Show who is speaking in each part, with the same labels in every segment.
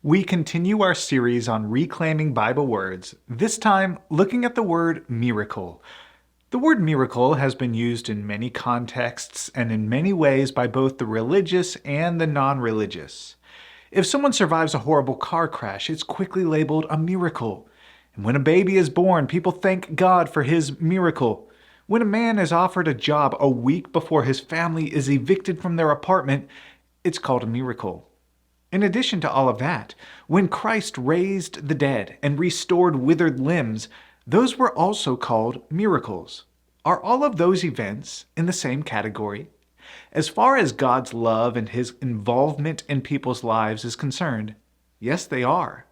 Speaker 1: We continue our series on reclaiming Bible words, this time looking at the word miracle. The word miracle has been used in many contexts and in many ways by both the religious and the non-religious. If someone survives a horrible car crash, it's quickly labeled a miracle. And when a baby is born, people thank God for his miracle. When a man is offered a job a week before his family is evicted from their apartment, it's called a miracle. In addition to all of that, when Christ raised the dead and restored withered limbs, those were also called miracles. Are all of those events in the same category? As far as God's love and his involvement in people's lives is concerned, yes, they are.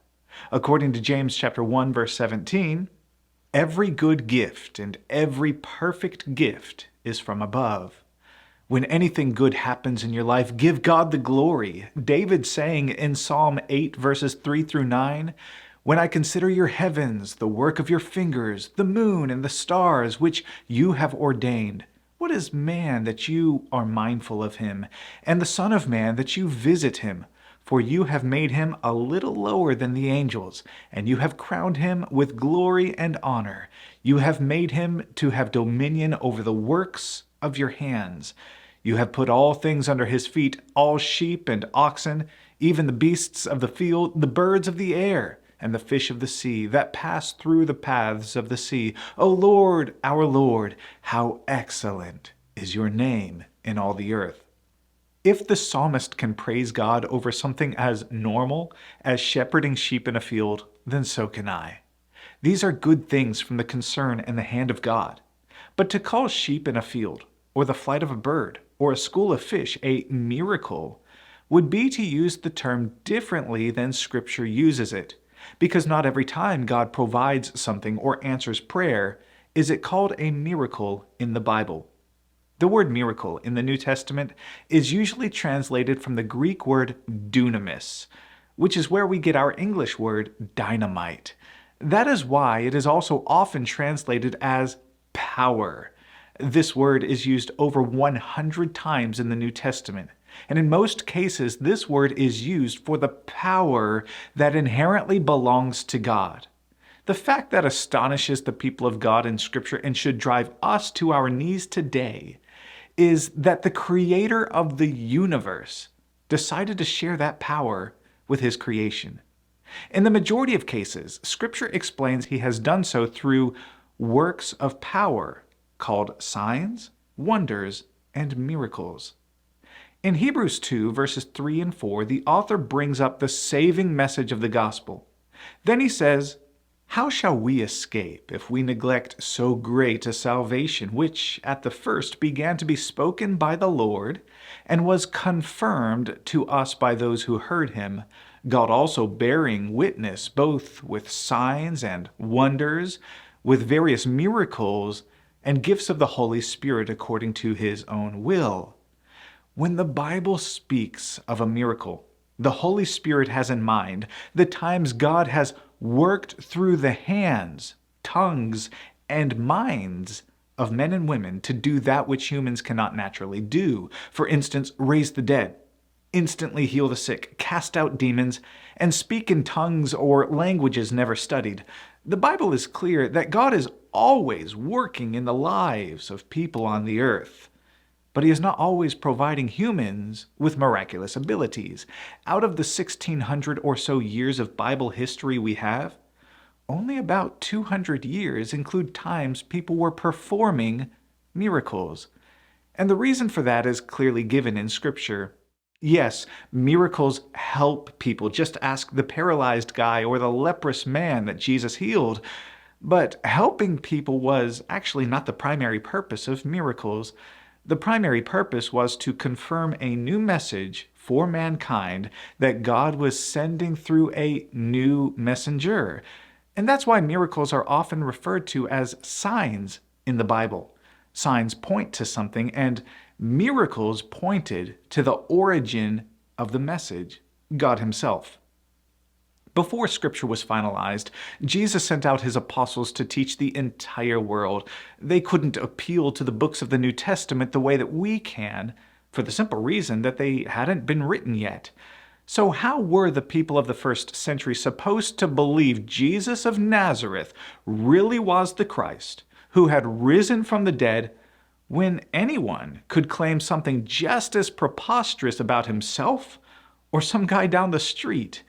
Speaker 1: According to James chapter 1 verse 17, every good gift and every perfect gift is from above. When anything good happens in your life, give God the glory. David saying in Psalm 8 verses 3 through 9, "When I consider your heavens, the work of your fingers, the moon and the stars which you have ordained, what is man that you are mindful of him, and the son of man that you visit him? For you have made him a little lower than the angels, and you have crowned him with glory and honor. You have made him to have dominion over the works of your hands. You have put all things under his feet, all sheep and oxen, even the beasts of the field, the birds of the air, and the fish of the sea that pass through the paths of the sea. O Lord, our Lord, how excellent is your name in all the earth." If the psalmist can praise God over something as normal as shepherding sheep in a field, then so can I. These are good things from the concern and the hand of God. But to call sheep in a field, or the flight of a bird, or a school of fish a miracle, would be to use the term differently than Scripture uses it, because not every time God provides something or answers prayer is it called a miracle in the Bible. The word miracle in the New Testament is usually translated from the Greek word dunamis, which is where we get our English word dynamite. That is why it is also often translated as power. This word is used over 100 times in the New Testament, and in most cases this word is used for the power that inherently belongs to God. The fact that astonishes the people of God in Scripture and should drive us to our knees today is that the Creator of the universe decided to share that power with His creation. In the majority of cases, Scripture explains He has done so through works of power, called signs, wonders, and miracles. In Hebrews 2, verses 3 and 4, the author brings up the saving message of the gospel. Then he says, "How shall we escape if we neglect so great a salvation, which at the first began to be spoken by the Lord, and was confirmed to us by those who heard him, God also bearing witness both with signs and wonders, with various miracles, and gifts of the Holy Spirit according to his own will." When the Bible speaks of a miracle, the Holy Spirit has in mind the times God has worked through the hands, tongues, and minds of men and women to do that which humans cannot naturally do. For instance, raise the dead, instantly heal the sick, cast out demons, and speak in tongues or languages never studied. The Bible is clear that God is always working in the lives of people on the earth, but He is not always providing humans with miraculous abilities. Out of the 1,600 or so years of Bible history we have, only about 200 years include times people were performing miracles. And the reason for that is clearly given in Scripture. Yes, miracles help people. Just ask the paralyzed guy or the leprous man that Jesus healed. But helping people was actually not the primary purpose of miracles. The primary purpose was to confirm a new message for mankind that God was sending through a new messenger. And that's why miracles are often referred to as signs in the Bible. Signs point to something, and miracles pointed to the origin of the message, God Himself. Before Scripture was finalized, Jesus sent out His apostles to teach the entire world. They couldn't appeal to the books of the New Testament the way that we can, for the simple reason that they hadn't been written yet. So how were the people of the first century supposed to believe Jesus of Nazareth really was the Christ, who had risen from the dead, when anyone could claim something just as preposterous about himself or some guy down the street?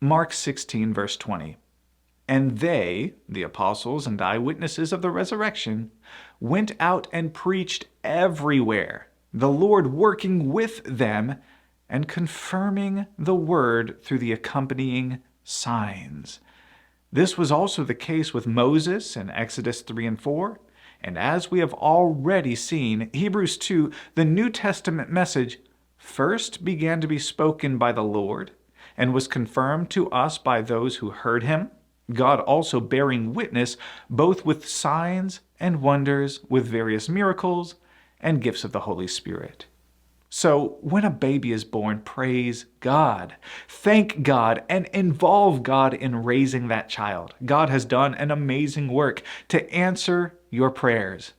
Speaker 1: Mark 16, verse 20. And they, the apostles and eyewitnesses of the resurrection, went out and preached everywhere, the Lord working with them and confirming the word through the accompanying signs. This was also the case with Moses in Exodus 3 and 4, and as we have already seen, Hebrews 2, the New Testament message, first began to be spoken by the Lord and was confirmed to us by those who heard him, God also bearing witness both with signs and wonders, with various miracles and gifts of the Holy Spirit. So when a baby is born, praise God, thank God, and involve God in raising that child. God has done an amazing work to answer your prayers.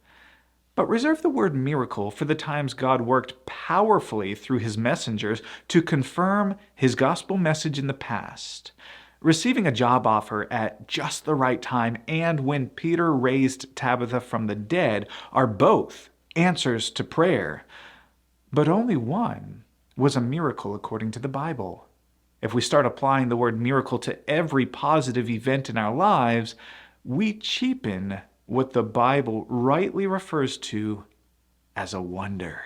Speaker 1: But reserve the word miracle for the times God worked powerfully through his messengers to confirm his gospel message in the past. Receiving a job offer at just the right time and when Peter raised Tabitha from the dead are both answers to prayer. But only one was a miracle according to the Bible. If we start applying the word miracle to every positive event in our lives, we cheapen what the Bible rightly refers to as a wonder.